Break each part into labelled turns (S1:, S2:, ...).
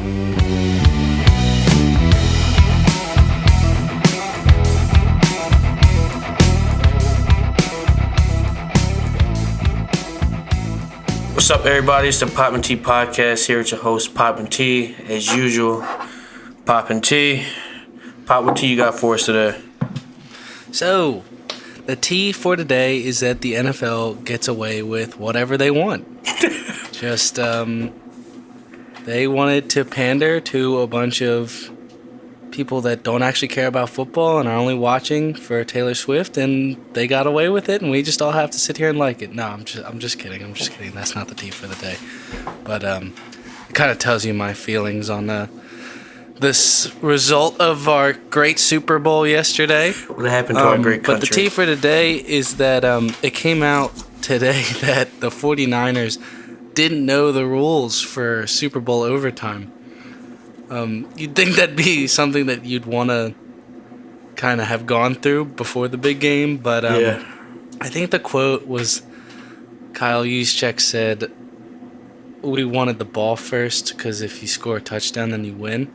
S1: What's up, everybody? It's the Pop and Tea Podcast. Here with your host, Pop and Tea. As usual, Pop and Tea. Pop, what tea you got for us today?
S2: So, the tea for today is that the NFL gets away with whatever they want. Just, they wanted to pander to a bunch of people that don't actually care about football and are only watching for Taylor Swift, and they got away with it, and we just all have to sit here and like it. No, I'm just kidding. That's not the tea for the day. But it kind of tells you my feelings on this result of our great Super Bowl yesterday.
S1: What happened to our great country?
S2: But the tea for today is that it came out today that the 49ers didn't know the rules for Super Bowl overtime. You'd think that'd be something that you'd want to kind of have gone through before the big game, but
S1: yeah.
S2: I think the quote was Kyle Juszczyk said, "We wanted the ball first because if you score a touchdown, then you win,"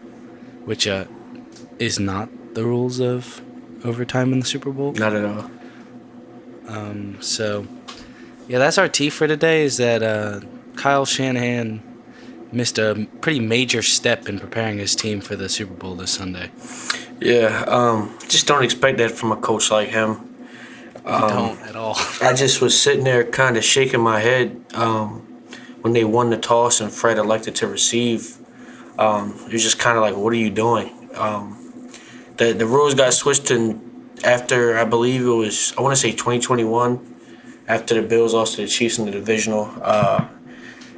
S2: which is not the rules of overtime in the Super Bowl.
S1: Not at all.
S2: So, yeah, that's our tea for today, is that Kyle Shanahan missed a pretty major step in preparing his team for the Super Bowl this Sunday.
S1: Yeah, just don't expect that from a coach like him.
S2: You don't at all.
S1: I just was sitting there kind of shaking my head when they won the toss and Fred elected to receive. It was just kind of like, what are you doing? The rules got switched after, I believe it was, I want to say 2021, after the Bills lost to the Chiefs in the divisional.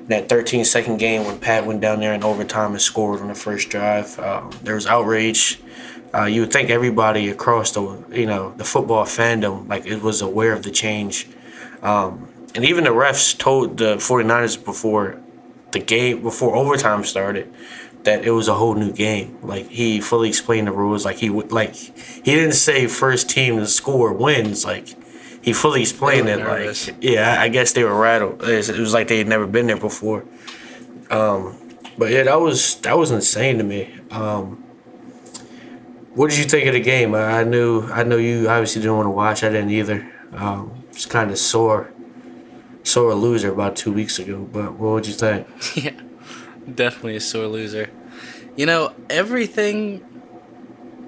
S1: That 13-second game when Pat went down there in overtime and scored on the first drive. There was outrage. You would think everybody across the football fandom, like, it was aware of the change. And even the refs told the 49ers before overtime started, that it was a whole new game. Like, he fully explained the rules. Like, he didn't say first team to score wins. Like, he fully explained it.
S2: Nervous.
S1: Like, yeah, I guess they were rattled. It was like they had never been there before. But yeah, that was insane to me. What did you think of the game? I know you obviously didn't want to watch. I didn't either. It's kind of sore loser about 2 weeks ago. But what would you think?
S2: Yeah, definitely a sore loser. You know, everything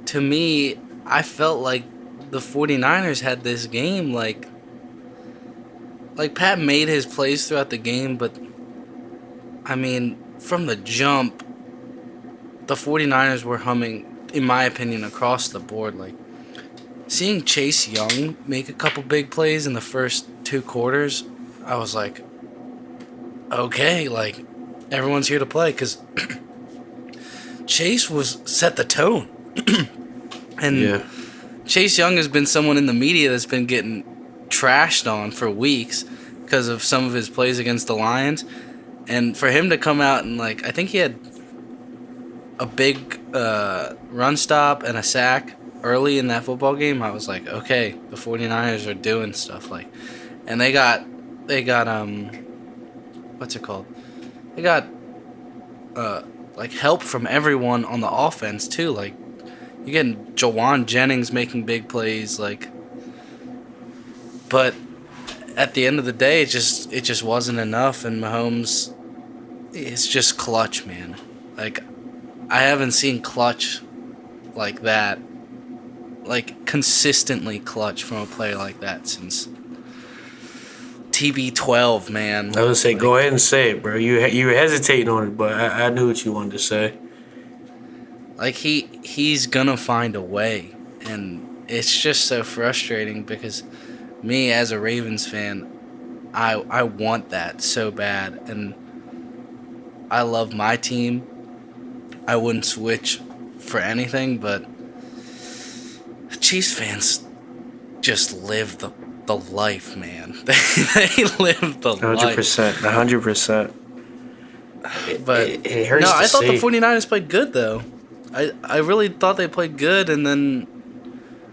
S2: to me, I felt like the 49ers had this game like Pat made his plays throughout the game, but I mean, from the jump, the 49ers were humming, in my opinion, across the board. Like, seeing Chase Young make a couple big plays in the first 2 quarters, I was like, okay, like, everyone's here to play, because Chase set the tone. And
S1: yeah.
S2: Chase Young has been someone in the media that's been getting trashed on for weeks because of some of his plays against the Lions. And for him to come out and, like, I think he had a big run stop and a sack early in that football game, I was like, okay, the 49ers are doing stuff. Like, and they got what's it called? They got like help from everyone on the offense too. Like, you're getting Jawan Jennings making big plays, like, but at the end of the day, it just wasn't enough, and Mahomes, it's just clutch, man. Like, I haven't seen clutch like that, like, consistently clutch from a player like that since TB12, man.
S1: I would say, like, go ahead and say it, bro. You were hesitating on it, but I knew what you wanted to say.
S2: Like, he's gonna find a way, and it's just so frustrating because me as a Ravens fan, I want that so bad, and I love my team. I wouldn't switch for anything, but Chiefs fans just live the life, man. They live the
S1: 100%, 100%.
S2: But
S1: it hurts.
S2: No, I thought
S1: see.
S2: the 49ers played good, though. I really thought they played good, and then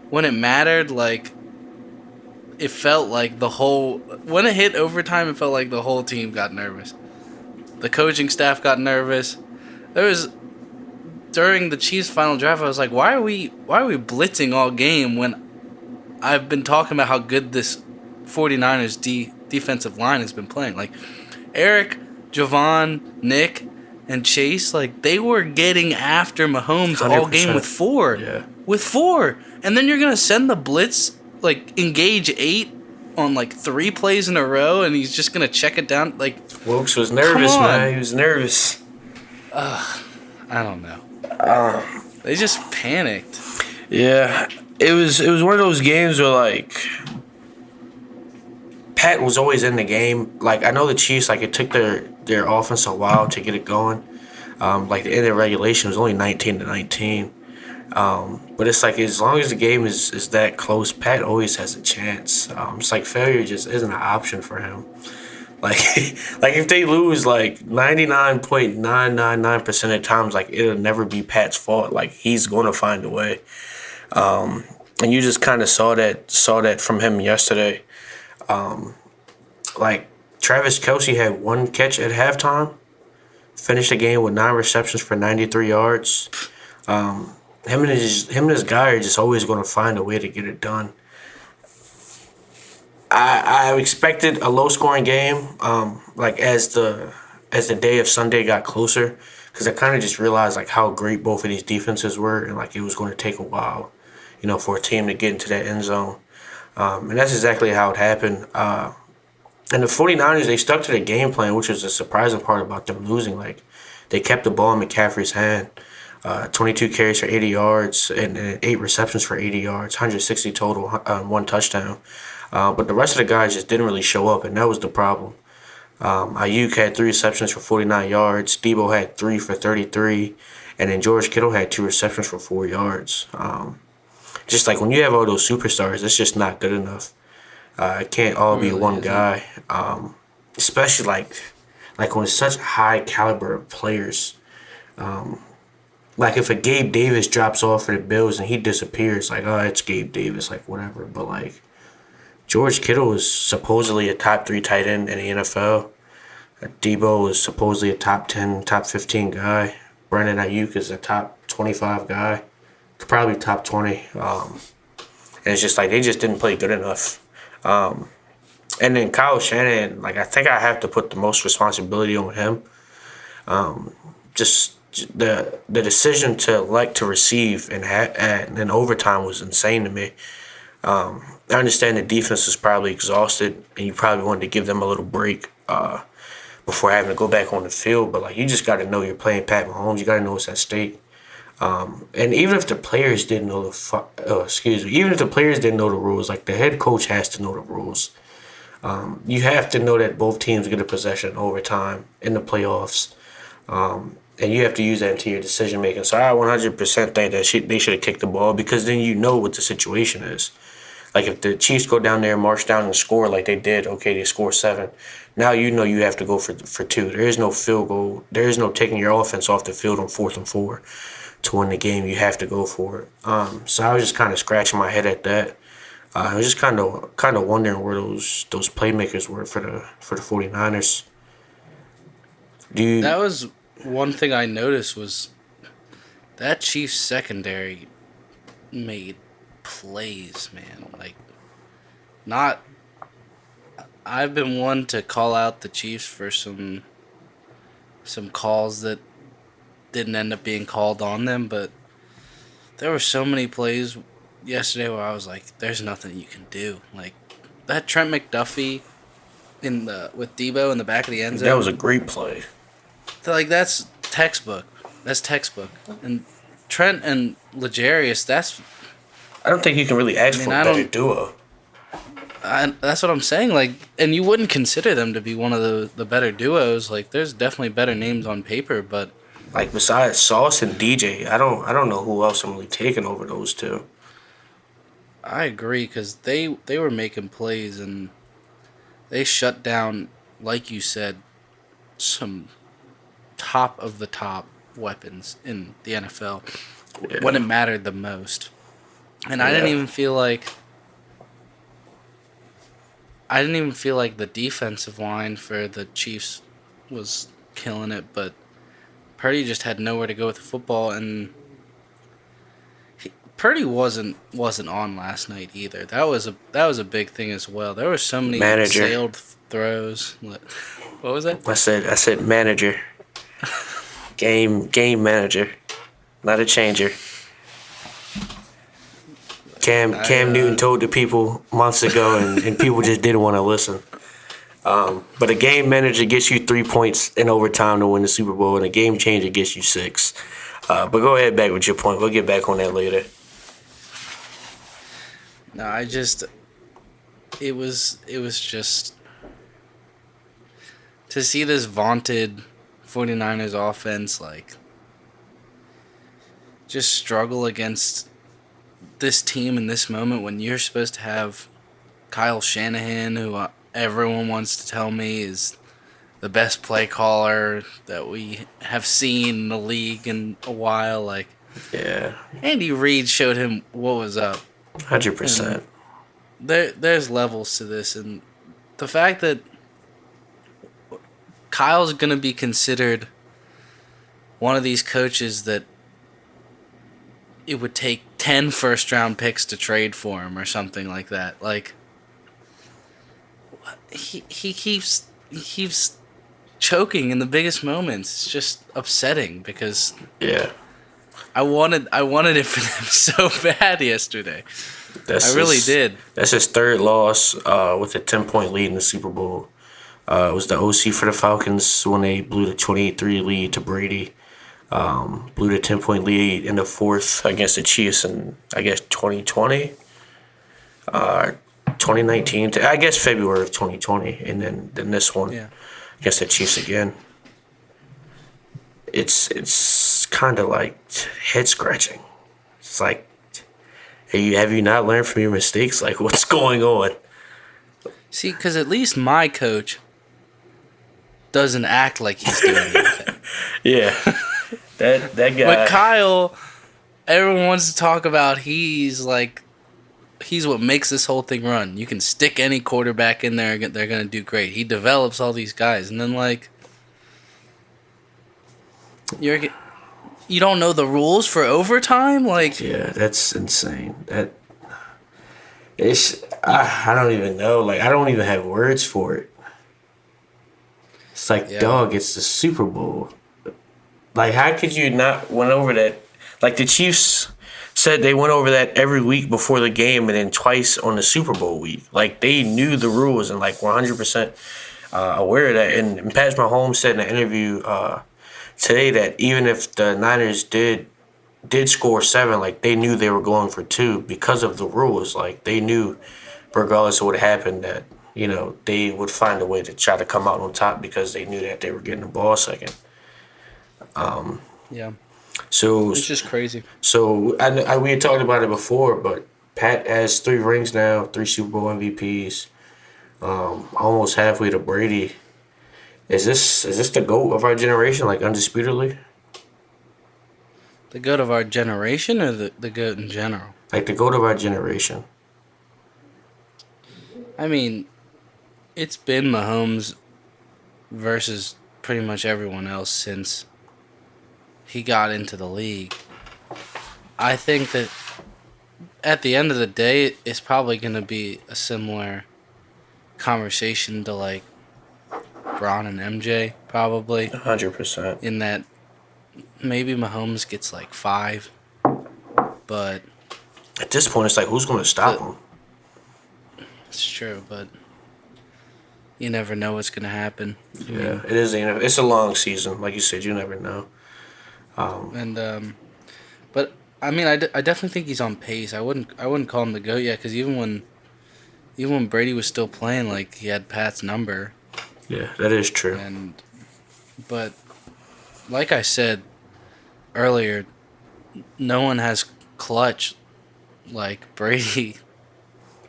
S2: when it mattered, like, it felt like when it hit overtime, it felt like the whole team got nervous. The coaching staff got nervous. There was during the Chiefs' final drive, I was like, why are we blitzing all game when I've been talking about how good this 49ers defensive line has been playing? Like, Eric, Javon, Nick, and Chase, like, they were getting after Mahomes all game
S1: 100%.
S2: with four.
S1: Yeah.
S2: With four. And then you're going to send the blitz, like, engage 8 on, like, 3 plays in a row, and he's just going to check it down. Like,
S1: Wilkes was nervous, man. He was nervous.
S2: I don't know. They just panicked.
S1: Yeah. It was one of those games where, like, Pat was always in the game. Like, I know the Chiefs, like, it took their offense a while to get it going. Like, the end of regulation was only 19-19. But it's like, as long as the game is that close, Pat always has a chance. It's like failure just isn't an option for him. Like, like if they lose like 99.999% of the times, like, it'll never be Pat's fault. Like, he's going to find a way. And you just kind of saw that from him yesterday. Like, Travis Kelce had 1 catch at halftime, finished the game with 9 receptions for 93 yards. Him and his guy are just always going to find a way to get it done. I expected a low scoring game. Like, as the day of Sunday got closer, because I kind of just realized like how great both of these defenses were, and like it was going to take a while, for a team to get into that end zone. And that's exactly how it happened. And the 49ers, they stuck to the game plan, which was the surprising part about them losing. Like, they kept the ball in McCaffrey's hand. 22 carries for 80 yards and 8 receptions for 80 yards, 160 total, 1 touchdown. But the rest of the guys just didn't really show up, and that was the problem. Ayuk had 3 receptions for 49 yards. Debo had 3 for 33. And then George Kittle had 2 receptions for 4 yards. Just like when you have all those superstars, it's just not good enough. It can't all be
S2: Really
S1: one
S2: isn't.
S1: guy. Especially like when it's such high caliber of players. Like if a Gabe Davis drops off for the Bills and he disappears, like, oh, it's Gabe Davis, like whatever. But like George Kittle is supposedly a top 3 tight end in the NFL. Debo is supposedly a top 10, top 15 guy. Brandon Ayuk is a top 25 guy. Probably top 20. And it's just like they just didn't play good enough. And then Kyle Shanahan, like, I think I have to put the most responsibility on him. Just the decision to elect to receive and in overtime was insane to me. I understand the defense is probably exhausted, and you probably wanted to give them a little break before having to go back on the field. But like, you just got to know you're playing Pat Mahomes. You got to know what's at stake. And even if the players didn't know even if the players didn't know the rules, like the head coach has to know the rules. You have to know that both teams get a possession in overtime in the playoffs. And you have to use that into your decision making. So I 100% think that they should have kicked the ball, because then you know what the situation is. Like if the Chiefs go down there, march down and score like they did, okay, they score 7. Now you know you have to go for 2. There is no field goal. There is no taking your offense off the field on 4th and 4 to win the game. You have to go for it. So I was just kind of scratching my head at that. I was just kind of wondering where those playmakers were for the 49ers.
S2: That was one thing I noticed, was that Chiefs secondary made plays, man. Like, not. I've been one to call out the Chiefs for some calls that didn't end up being called on them, but there were so many plays yesterday where I was like, "There's nothing you can do." Like that Trent McDuffie with Debo in the back of the end zone.
S1: That was a great play.
S2: Like, that's textbook. That's textbook. And Trent and L'Jarius,
S1: I don't think you can really ask for a better duo.
S2: that's what I'm saying. Like, and you wouldn't consider them to be one of the better duos. Like, there's definitely better names on paper, but
S1: Like, besides Sauce and DJ, I don't know who else I'm really taking over those two.
S2: I agree, because they were making plays and they shut down, like you said, some top of the top weapons in the NFL when it mattered the most. And I didn't even feel like the defensive line for the Chiefs was killing it, but Purdy just had nowhere to go with the football, and Purdy wasn't on last night either. That was a big thing as well. There were so many
S1: Manager.
S2: sailed throws. What was that?
S1: I said manager. Game manager. Not a changer. Cam Newton told the people months ago, and people just didn't want to listen. But a game manager gets you 3 points in overtime to win the Super Bowl, and a game changer gets you 6. But go ahead back with your point. We'll get back on that later.
S2: No, it was just to see this vaunted 49ers offense like just struggle against this team in this moment when you're supposed to have Kyle Shanahan, who everyone wants to tell me is the best play caller that we have seen in the league in a while. Like,
S1: Yeah,
S2: Andy Reid showed him what was up.
S1: 100%.
S2: There's levels to this, and the fact that Kyle's gonna be considered one of these coaches that it would take 10 first-round picks to trade for him or something like that. Like, he keeps choking in the biggest moments. It's just upsetting because
S1: Yeah.
S2: I wanted it for them so bad yesterday. I really did.
S1: That's his third loss with a 10-point lead in the Super Bowl. It was the OC for the Falcons when they blew the 28-3 lead to Brady. Blew the 10-point lead in the fourth against the Chiefs in, I guess, 2020. 2019, I guess February of 2020. And then this one against the Chiefs again. It's kind of like head-scratching. It's like, hey, have you not learned from your mistakes? Like, what's going on?
S2: See, because at least my coach doesn't act like he's doing anything.
S1: Yeah. That guy.
S2: But Kyle, everyone wants to talk about he's what makes this whole thing run. You can stick any quarterback in there, they're going to do great. He develops all these guys. And then, like, you don't know the rules for overtime? Like,
S1: Yeah, that's insane. I don't even know. Like, I don't even have words for it. It's like, dog, it's the Super Bowl. Like, how could you not went over that? Like, the Chiefs said they went over that every week before the game and then twice on the Super Bowl week. Like, they knew the rules and, like, 100% aware of that. And Pat Mahomes said in an interview today that even if the Niners did score 7, like, they knew they were going for 2 because of the rules. Like, they knew regardless of what happened that, you know, they would find a way to try to come out on top because they knew that they were getting the ball second.
S2: yeah.
S1: So
S2: It's just crazy.
S1: So we had talked about it before, but Pat has 3 rings now, 3 Super Bowl MVPs, almost halfway to Brady. Is this the GOAT of our generation, like undisputedly?
S2: The GOAT of our generation or the GOAT in general?
S1: Like the GOAT of our generation.
S2: I mean, it's been Mahomes versus pretty much everyone else since he got into the league. I think that at the end of the day, it's probably going to be a similar conversation to like Braun and MJ, probably.
S1: 100%.
S2: In that maybe Mahomes gets like 5, but
S1: At this point, it's like, who's going to stop him?
S2: it's true, but you never know what's going to happen.
S1: Yeah, it is. It's a long season, like you said. You never know.
S2: But I mean, I definitely think he's on pace. I wouldn't call him the GOAT yet, because even when Brady was still playing, like, he had Pat's number.
S1: Yeah, that is true.
S2: But like I said earlier, no one has clutch like Brady,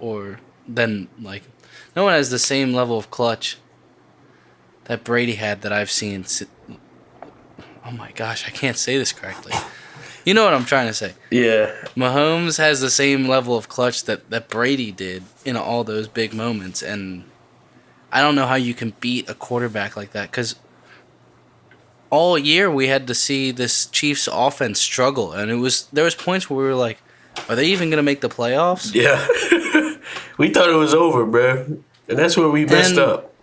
S2: or then like no one has the same level of clutch that Brady had that I've seen. Oh my gosh, I can't say this correctly. You know what I'm trying to say.
S1: Yeah.
S2: Mahomes has the same level of clutch that Brady did in all those big moments, and I don't know how you can beat a quarterback like that, because all year we had to see this Chiefs offense struggle, and there was points where we were like, are they even going to make the playoffs?
S1: Yeah. We thought it was over, bro. And that's where we messed up.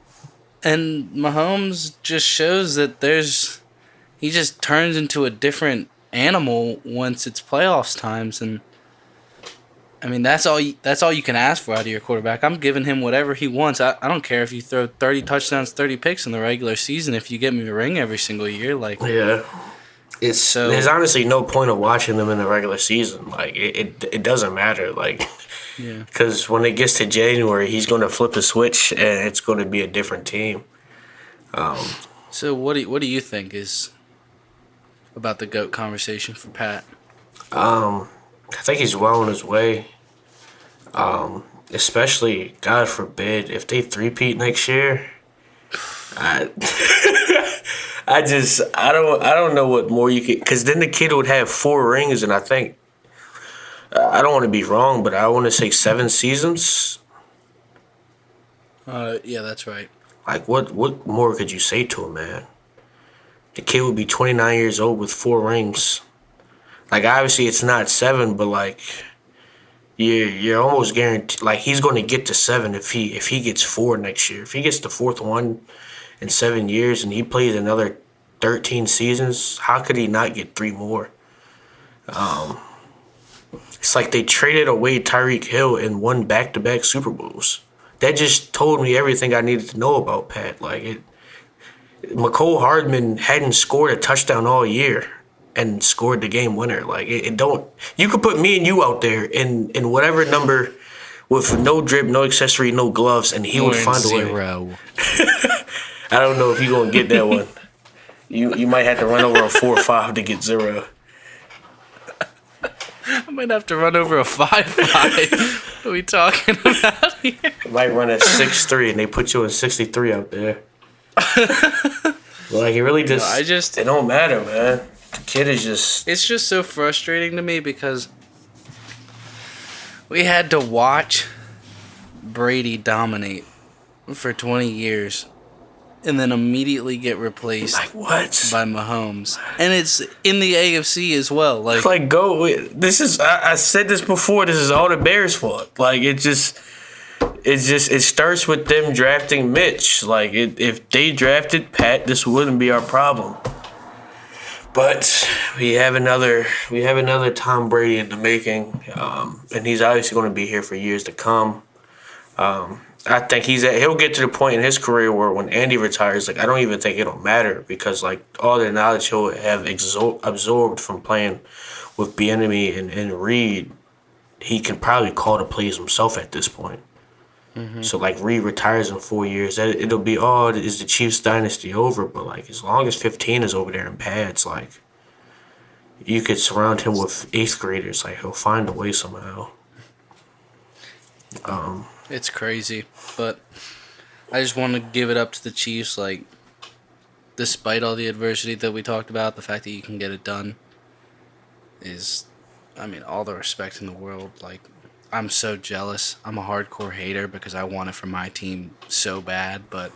S2: And Mahomes just shows that he just turns into a different animal once it's playoffs times, and I mean that's all you can ask for out of your quarterback. I'm giving him whatever he wants. I don't care if you throw 30 touchdowns, 30 picks in the regular season if you get me a ring every single year. Like,
S1: yeah. There's honestly no point of watching them in the regular season. Like it doesn't matter. Like,
S2: yeah.
S1: Because when it gets to January, he's going to flip a switch and it's going to be a different team.
S2: So what do you think is about the GOAT conversation for Pat?
S1: I think he's well on his way. Especially, God forbid, if they three-peat next year. I don't know what more you could, because then the kid would have 4 rings, and I think, I don't want to be wrong, but I want to say 7 seasons.
S2: Yeah, that's right.
S1: Like, what more could you say to him, man? The kid would be 29 years old with 4 rings. Like, obviously it's not 7, but like, you're almost guaranteed. Like, he's going to get to 7 if he gets 4 next year. If he gets the 4th one in 7 years and he plays another 13 seasons, how could he not get 3 more? It's like they traded away Tyreek Hill and won back-to-back Super Bowls. That just told me everything I needed to know about Pat. Like, McCole Hardman hadn't scored a touchdown all year and scored the game winner. Like, you could put me and you out there in whatever number with no drip, no accessory, no gloves, and he would find a way. I don't know if you're going to get that one. You might have to run over a 4.5 to get 0.
S2: I might have to run over a 5.5. What are we talking about here?
S1: You might run a 6.3 and they put you in 63 out there. Like, it really just, it don't matter, man. The kid is just...
S2: It's just so frustrating to me because we had to watch Brady dominate for 20 years and then immediately get replaced by Mahomes. And it's in the AFC as well. Like
S1: I said this before, this is all the Bears' fault. Like, it starts with them drafting Mitch. Like, if they drafted Pat, this wouldn't be our problem. But we have another Tom Brady in the making, and he's obviously going to be here for years to come. I think he'll get to the point in his career where when Andy retires, like, I don't even think it'll matter because, like, all the knowledge he'll have absorbed from playing with Bieniemy and Reed, he can probably call the plays himself at this point. Mm-hmm. So, like, Reed retires in 4 years. It'll be, is the Chiefs dynasty over? But, like, as long as 15 is over there in pads, like, you could surround him with 8th graders. Like, he'll find a way somehow.
S2: It's crazy, but I just want to give it up to the Chiefs. Like, despite all the adversity that we talked about, the fact that you can get it done is, I mean, all the respect in the world. Like, I'm so jealous. I'm a hardcore hater because I want it for my team so bad, but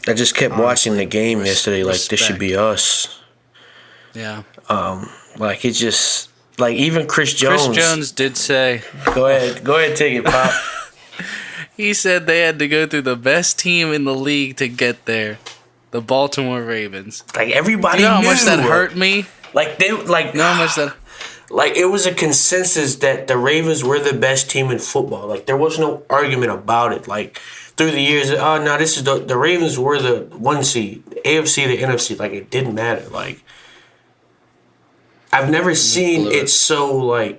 S1: I just kept watching the game yesterday. Like, this should be us.
S2: Yeah.
S1: Like, it just, like, even Chris Jones.
S2: Chris Jones did say.
S1: Go ahead, take it, Pop.
S2: He said they had to go through the best team in the league to get there, the Baltimore Ravens.
S1: Like, everybody
S2: knew how
S1: knew.
S2: Much that hurt me.
S1: Like, they like.
S2: You know how much that.
S1: Like, it was a consensus that the Ravens were the best team in football. Like, there was no argument about it. Like, through the years, this is the Ravens were the 1 seed, the AFC, the NFC. Like, it didn't matter. Like, I've never seen it so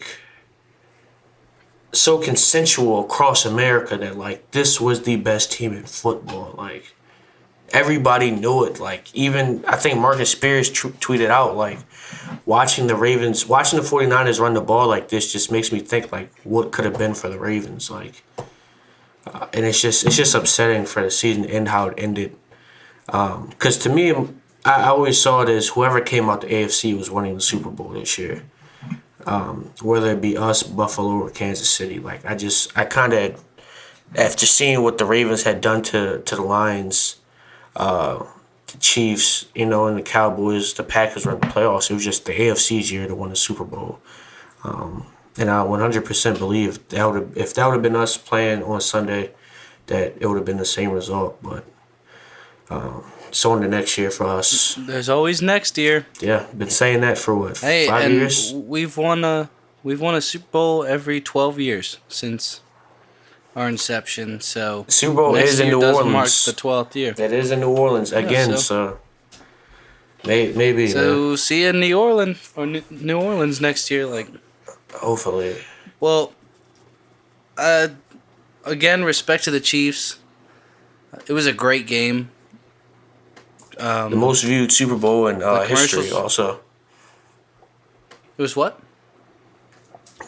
S1: consensual across America that, like, this was the best team in football. Like, everybody knew it. Like, even, I think Marcus Spears tweeted out, like, watching the 49ers run the ball like this just makes me think, like, what could have been for the Ravens. Like, and it's just upsetting for the season and how it ended. Because to me, I always saw it as whoever came out the AFC was winning the Super Bowl this year. Whether it be us, Buffalo, or Kansas City. Like, I kind of, after seeing what the Ravens had done to the Lions, the Chiefs, and the Cowboys, the Packers were in the playoffs. It was just the AFC's year to win the Super Bowl. And I 100% believe if that would have been us playing on Sunday, that it would have been the same result. But it's on the next year for us.
S2: There's always next year.
S1: Yeah, been saying that for what,
S2: Hey,
S1: 5 years?
S2: and we've won a Super Bowl every 12 years since our inception. So
S1: The Super Bowl
S2: next
S1: is in
S2: year
S1: New
S2: does mark the
S1: Orleans.
S2: 12th year.
S1: That is in New Orleans
S2: Yeah,
S1: again. So maybe, man.
S2: so see you in New Orleans or New Orleans next year. Like,
S1: Hopefully.
S2: well, uh, again, respect to the Chiefs. It was a great game.
S1: The most viewed Super Bowl in
S2: The
S1: history.
S2: commercials-
S1: Also,
S2: It was what?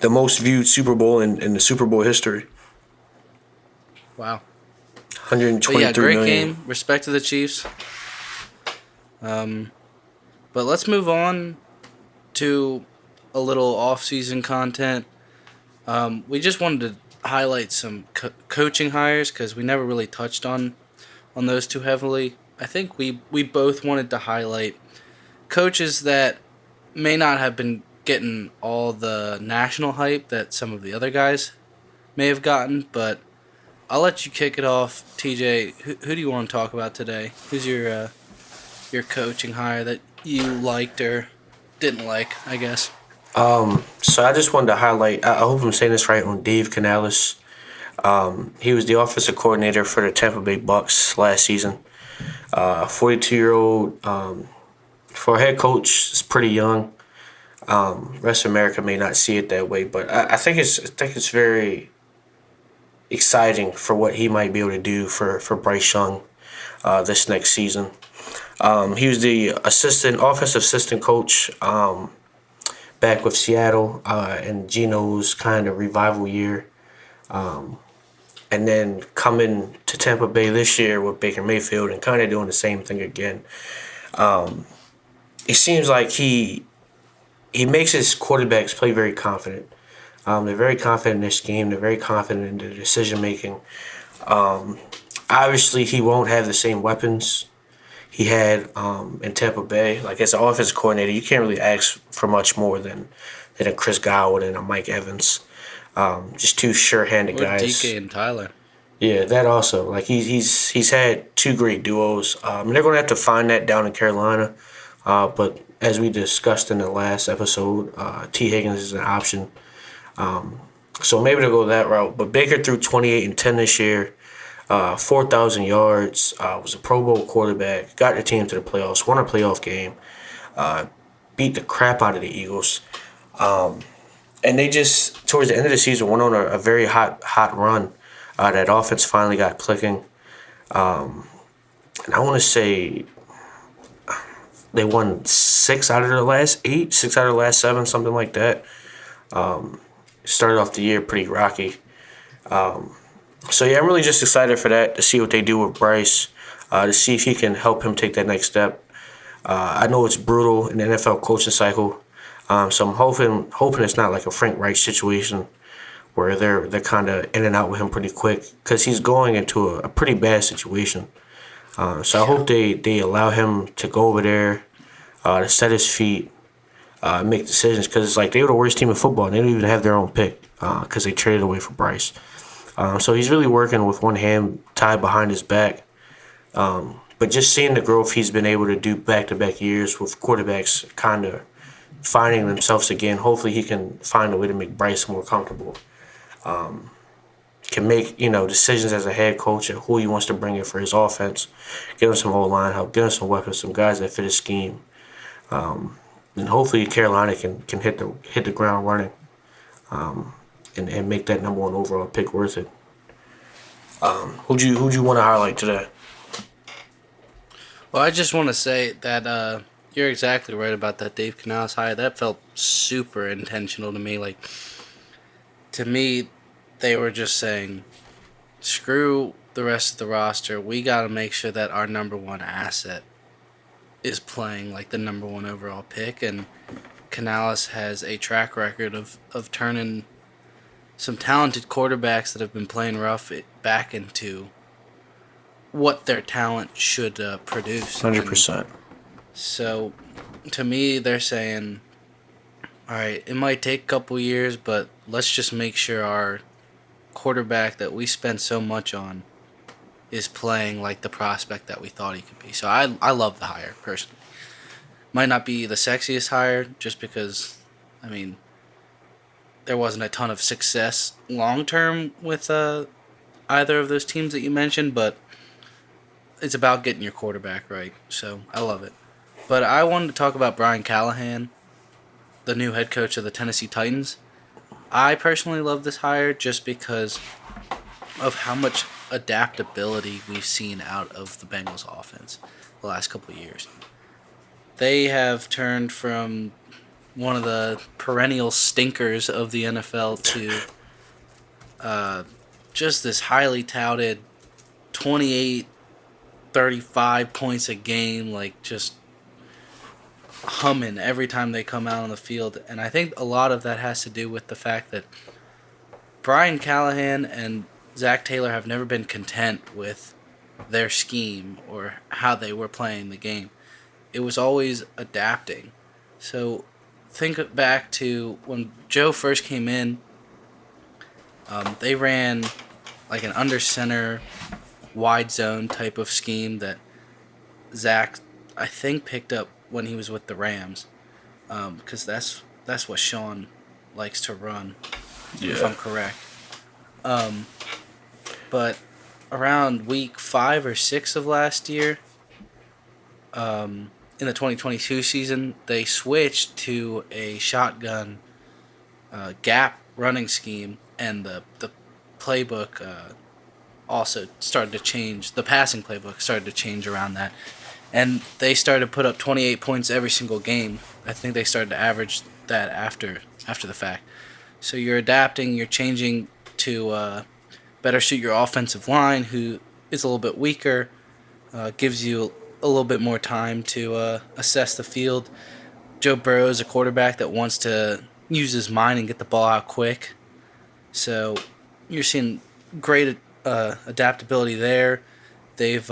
S1: the most viewed Super Bowl in the Super Bowl history.
S2: Wow.
S1: 123
S2: But yeah, great
S1: million.
S2: game. Respect to the Chiefs. But let's move on to a little off-season content. We just wanted to highlight some coaching hires because we never really touched on those too heavily. I think we both wanted to highlight coaches that may not have been getting all the national hype that some of the other guys may have gotten, but I'll let you kick it off, TJ. Who do you want to talk about today? Who's your coaching hire that you liked or didn't like, I guess?
S1: So I just wanted to highlight. I hope I'm saying this right, on Dave Canales. He was the offensive coordinator for the Tampa Bay Bucks last season. 42-year-old. For a head coach, it's pretty young. Rest of America may not see it that way, but I think it's very exciting for what he might be able to do for Bryce Young this next season. He was the offensive assistant coach back with Seattle in Geno's kind of revival year. And then coming to Tampa Bay this year with Baker Mayfield and kind of doing the same thing again. It seems like he makes his quarterbacks play very confident. They're very confident in their scheme. They're very confident in their decision making. Obviously, he won't have the same weapons he had in Tampa Bay. Like, as an offensive coordinator, you can't really ask for much more than a Chris Godwin and a Mike Evans. Just two sure-handed
S2: Or
S1: guys.
S2: DK and Tyler.
S1: Yeah, that also. Like, he's had two great duos. They're going to have to find that down in Carolina. But as we discussed in the last episode, T. Higgins is an option. So maybe they'll go that route. But Baker threw 28 and 10 this year, 4,000 yards, was a Pro Bowl quarterback, got the team to the playoffs, won a playoff game, beat the crap out of the Eagles. And they just, towards the end of the season, went on a very hot run. That offense finally got clicking. And I want to say they won 6 out of their last 8, 6 out of the last 7, something like that. Started off the year pretty rocky. So yeah, I'm really just excited for that, to see what they do with Bryce, to see if he can help him take that next step. I know it's brutal in the NFL coaching cycle, so I'm hoping it's not like a Frank Reich situation where they're kind of in and out with him pretty quick, because he's going into a pretty bad situation. So I hope they allow him to go over there, to set his feet, make decisions, because it's like they were the worst team in football and they don't even have their own pick because they traded away for Bryce. So he's really working with one hand tied behind his back. But just seeing the growth he's been able to do back-to-back years with quarterbacks kind of finding themselves again, hopefully he can find a way to make Bryce more comfortable. Can make, decisions as a head coach and who he wants to bring in for his offense. Give him some O-line help, give him some weapons, some guys that fit his scheme. And hopefully Carolina can hit the ground running, and make that number 1 overall pick worth it. Who'd you want to highlight today?
S2: Well, I just want to say that you're exactly right about that Dave Canales hire. That felt super intentional to me. Like, to me, they were just saying, screw the rest of the roster. We got to make sure that our number 1 asset is playing like the number 1 overall pick. And Canales has a track record of turning some talented quarterbacks that have been playing rough back into what their talent should produce.
S1: 100%.
S2: So, to me, they're saying, all right, it might take a couple years, but let's just make sure our quarterback that we spend so much on is playing like the prospect that we thought he could be. So I love the hire, personally. Might not be the sexiest hire just because, I mean, there wasn't a ton of success long term with either of those teams that you mentioned, but it's about getting your quarterback right. So I love it. But I wanted to talk about Brian Callahan, the new head coach of the Tennessee Titans. I personally love this hire just because of how much adaptability we've seen out of the Bengals offense the last couple of years. They have turned from one of the perennial stinkers of the NFL to just this highly touted 28, 35 points a game, like just humming every time they come out on the field. And I think a lot of that has to do with the fact that Brian Callahan and Zach Taylor have never been content with their scheme or how they were playing the game. It was always adapting. So think back to when Joe first came in, they ran like an under center wide zone type of scheme that Zach, I think, picked up when he was with the Rams, because that's what Sean likes to run, if I'm correct. But around week 5 or 6 of last year, in the 2022 season, they switched to a shotgun gap running scheme, and the playbook also started to change. The passing playbook started to change around that. And they started to put up 28 points every single game. I think they started to average that after the fact. So you're adapting, you're changing to better suit your offensive line, who is a little bit weaker, gives you a little bit more time to assess the field. Joe Burrow is a quarterback that wants to use his mind and get the ball out quick. So you're seeing great adaptability there. They've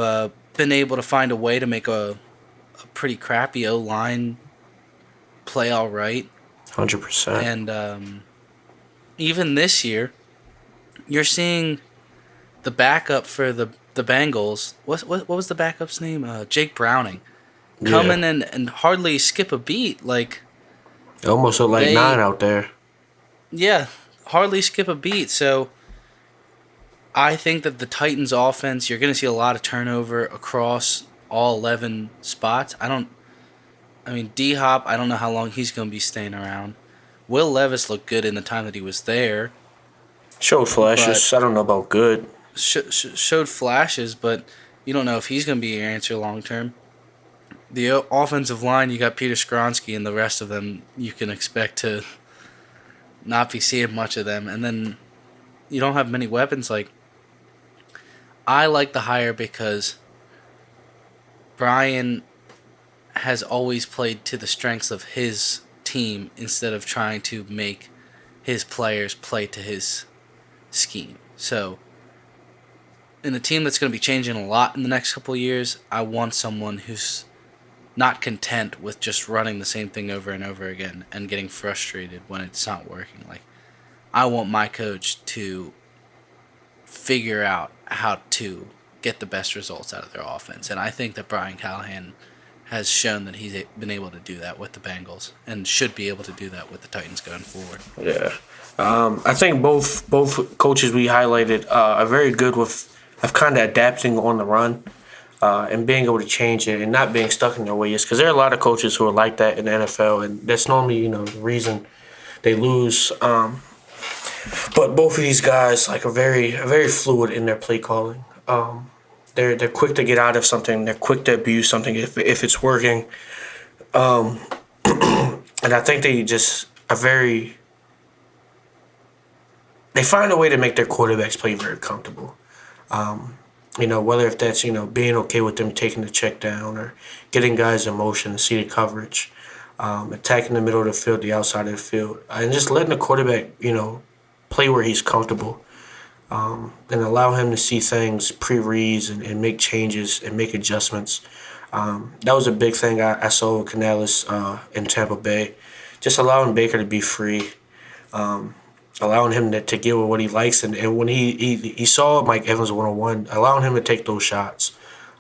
S2: been able to find a way to make a pretty crappy O-line play all right.
S1: 100%.
S2: And even this year, you're seeing the backup for the Bengals. What was the backup's name? Jake Browning. Come in and hardly skip a beat. Like,
S1: It almost looked like 9 out there.
S2: Yeah, hardly skip a beat. So I think that the Titans offense, you're going to see a lot of turnover across all 11 spots. D-Hop, I don't know how long he's going to be staying around. Will Levis looked good in the time that he was there.
S1: Showed flashes. I don't know about good.
S2: Showed flashes, but you don't know if he's going to be your answer long term. The offensive line, you got Peter Skronsky, and the rest of them, you can expect to not be seeing much of them. And then you don't have many weapons. Like, I like the hire because Brian has always played to the strengths of his team instead of trying to make his players play to his scheme. So, in a team that's going to be changing a lot in the next couple of years, I want someone who's not content with just running the same thing over and over again and getting frustrated when it's not working. Like, I want my coach to figure out how to get the best results out of their offense. And I think that Brian Callahan has shown that he's been able to do that with the Bengals and should be able to do that with the Titans going forward.
S1: Yeah. I think both coaches we highlighted are very good with kind of adapting on the run and being able to change it and not being stuck in their ways. Because there are a lot of coaches who are like that in the NFL, and that's normally, the reason they lose. But both of these guys are very fluid in their play calling. They're quick to get out of something. They're quick to abuse something if it's working. And I think they just are very. They find a way to make their quarterbacks play very comfortable. Whether if that's, being okay with them taking the check down or getting guys in motion to see the coverage, attacking the middle of the field, the outside of the field, and just letting the quarterback, play where he's comfortable. and allow him to see things pre-reads and make changes and make adjustments. That was a big thing I saw with Canales in Tampa Bay. Just allowing Baker to be free, allowing him to get with what he likes, and when he saw Mike Evans 1-on-1, allowing him to take those shots.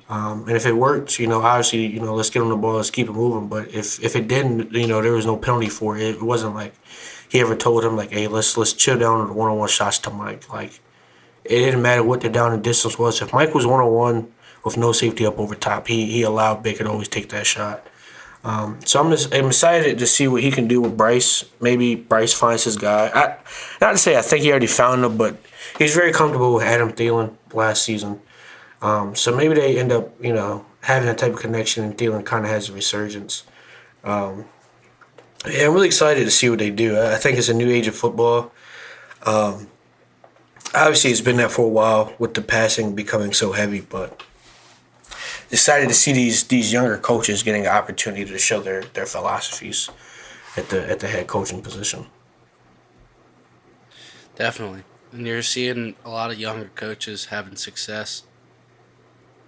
S1: And if it worked, obviously, let's get him the ball, let's keep it moving. But if it didn't, there was no penalty for it. It wasn't like he ever told him like, hey, let's chill down on the 1-on-1 shots to Mike. Like it didn't matter what the down and distance was. If Mike was 1-on-1 with no safety up over top, he allowed Baker to always take that shot. So I'm excited to see what he can do with Bryce. Maybe Bryce finds his guy. Not to say I think he already found him, but he's very comfortable with Adam Thielen last season. So maybe they end up, having that type of connection, and Thielen kind of has a resurgence. Yeah, I'm really excited to see what they do. I think it's a new age of football. Obviously, it's been there for a while with the passing becoming so heavy, but excited to see these younger coaches getting an opportunity to show their philosophies at the head coaching position.
S2: Definitely. And you're seeing a lot of younger coaches having success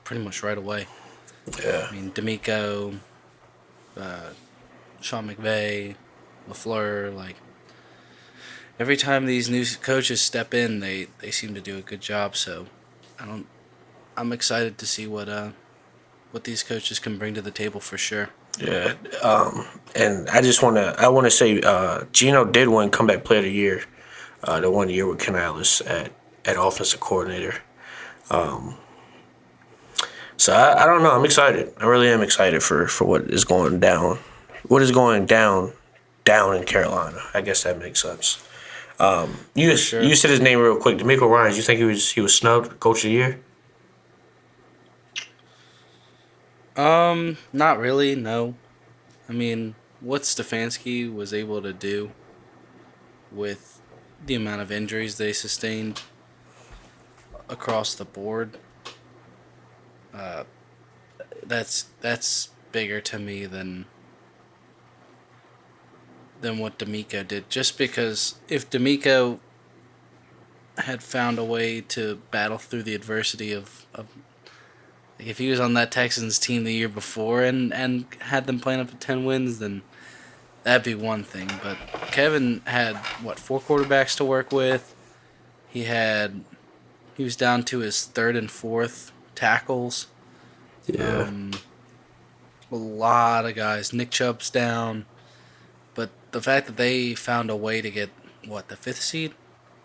S2: pretty much right away.
S1: Yeah.
S2: I mean, D'Amico, Sean McVay, LaFleur, like every time these new coaches step in, they seem to do a good job. So I'm excited to see what these coaches can bring to the table for sure.
S1: Yeah. And I want to say Gino did win comeback player of the year, the 1 year with Canales at offensive coordinator. So I don't know. I'm excited. I really am excited for what is going down. What is going down in Carolina? I guess that makes sense. You said his name real quick. D'Amico Ryans. You think he was snubbed coach of the year?
S2: Not really. No. I mean, what Stefanski was able to do with the amount of injuries they sustained across the board, that's bigger to me than what D'Amico did. Just because if D'Amico had found a way to battle through the adversity of like if he was on that Texans team the year before and had them playing up to 10 wins, then that'd be one thing. But Kevin had, 4 quarterbacks to work with. He was down to his third and fourth tackles.
S1: Yeah.
S2: A lot of guys. Nick Chubb's down. But the fact that they found a way to get, the 5th seed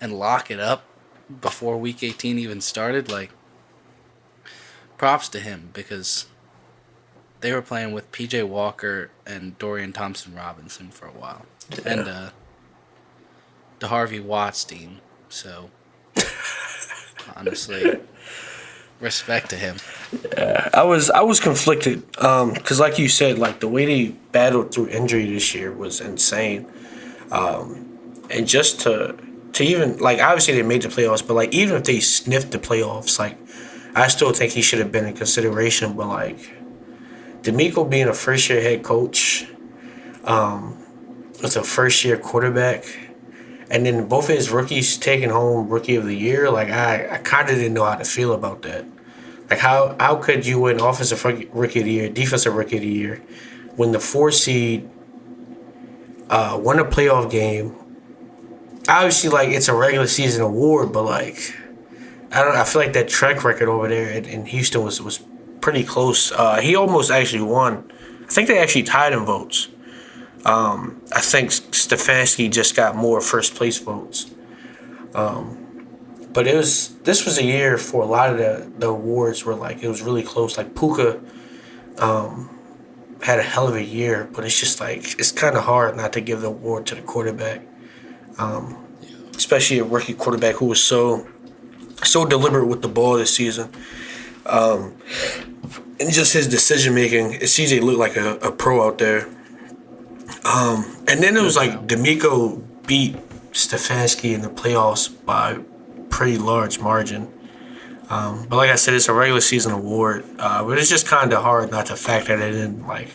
S2: and lock it up before Week 18 even started, like, props to him, because they were playing with P.J. Walker and Dorian Thompson-Robinson for a while.
S1: Yeah.
S2: And the Harvey Watts team. So, honestly, respect to him.
S1: I was conflicted because, like you said, like the way they battled through injury this year was insane, and just to even like obviously they made the playoffs, but like even if they sniffed the playoffs, like I still think he should have been in consideration. But like D'Amico being a first year head coach, with a first year quarterback, and then both of his rookies taking home Rookie of the Year, like I kind of didn't know how to feel about that. Like how could you win Offensive Rookie of the Year, Defensive Rookie of the Year, when the 4 seed won a playoff game? Obviously, like it's a regular season award, but like I feel like that track record over there in Houston was pretty close. He almost actually won. I think they actually tied in votes. I think Stefanski just got more first place votes. But this was a year for a lot of the awards where like it was really close. Like Puka had a hell of a year, but it's just like it's kind of hard not to give the award to the quarterback, especially a rookie quarterback who was so deliberate with the ball this season. And just his decision making, it seems he looked like a pro out there. And then it was like D'Amico beat Stefanski in the playoffs by pretty large margin. But like I said, it's a regular season award. But it's just kind of hard not to factor that in, like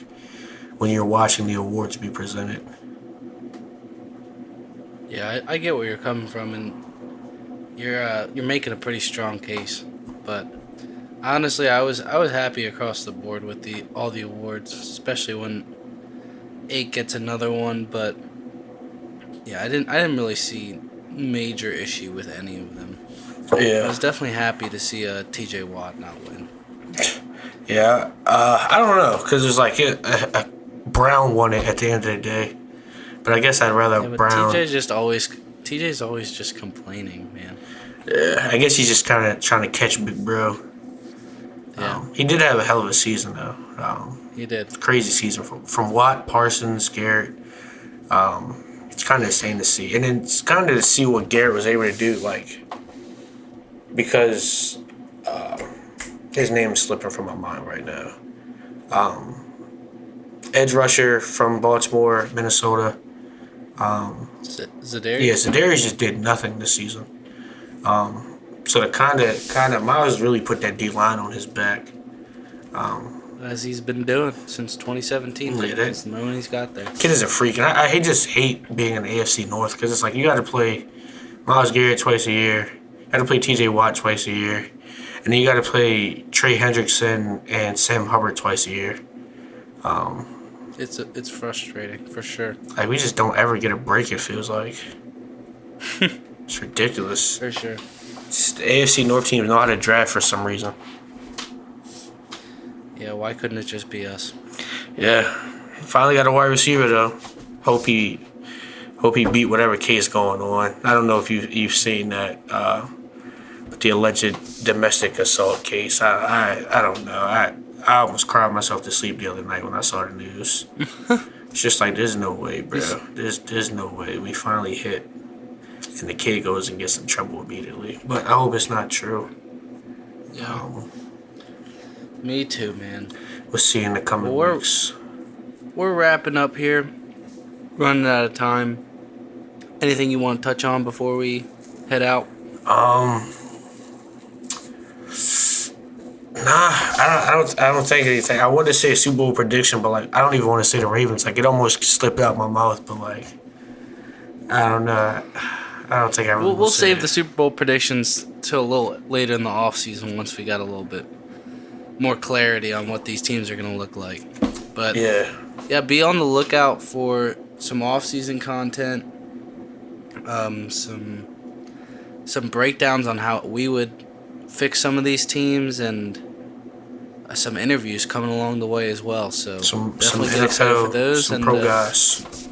S1: when you're watching the awards be presented.
S2: Yeah, I get where you're coming from, and You're making a pretty strong case, but honestly, I was happy across the board with all the awards, especially when 8 gets another one. But yeah, I didn't really see major issue with any of them. I
S1: Yeah.
S2: was definitely happy to see T.J. Watt not win.
S1: Yeah. I don't know because it's like Brown won it at the end of the day, but I guess I'd rather
S2: Yeah, but
S1: Brown.
S2: TJ's always just complaining, man.
S1: Yeah, I guess he's just kind of trying to catch Big Bro.
S2: Yeah,
S1: He did have a hell of a season though.
S2: he did.
S1: Crazy season from Watt, Parsons, Garrett. It's kind of insane to see, and then it's kind of to see what Garrett was able to do, like because his name is slipping from my mind right now. Edge rusher from Baltimore, Minnesota.
S2: Zadarius.
S1: Yeah, Zadarius just did nothing this season. So it kind of Miles really put that D line on his back.
S2: As he's been doing since 2017.
S1: Yeah,
S2: That's the moment he's got there.
S1: Kid is a freak, and I just hate being in the AFC North because it's like you got to play Miles Garrett twice a year, you got to play T.J. Watt twice a year, and then you got to play Trey Hendrickson and Sam Hubbard twice a year.
S2: It's frustrating for sure.
S1: Like we just don't ever get a break. It feels like it's ridiculous.
S2: For sure.
S1: The AFC North teams know how to draft for some reason.
S2: Yeah, why couldn't it just be us?
S1: Yeah, finally got a wide receiver though. Hope he beat whatever case going on. I don't know if you've seen that the alleged domestic assault case. I don't know. I almost cried myself to sleep the other night when I saw the news. It's just like there's no way, bro. There's no way. We finally hit, and the kid goes and gets in trouble immediately. But I hope it's not true.
S2: Yeah. Me too, man.
S1: We'll see in the coming weeks.
S2: We're wrapping up here. Running out of time. Anything you want to touch on before we head out?
S1: Nah, I don't think anything. I wanted to say a Super Bowl prediction, but like I don't even want to say the Ravens. Like it almost slipped out my mouth, but like I don't know. I don't think I really.
S2: We'll save the Super Bowl predictions till a little later in the off season once we got a little bit more clarity on what these teams are gonna look like. But yeah, be on the lookout for some off season content. Some breakdowns on how we would fix some of these teams and some interviews coming along the way as well. So definitely get excited for those
S1: some
S2: and
S1: pro guys.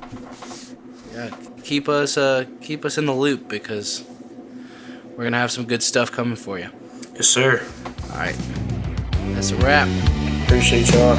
S2: Yeah, keep us in the loop because we're gonna have some good stuff coming for you.
S1: Yes, sir.
S2: All right, that's a wrap.
S1: Appreciate y'all.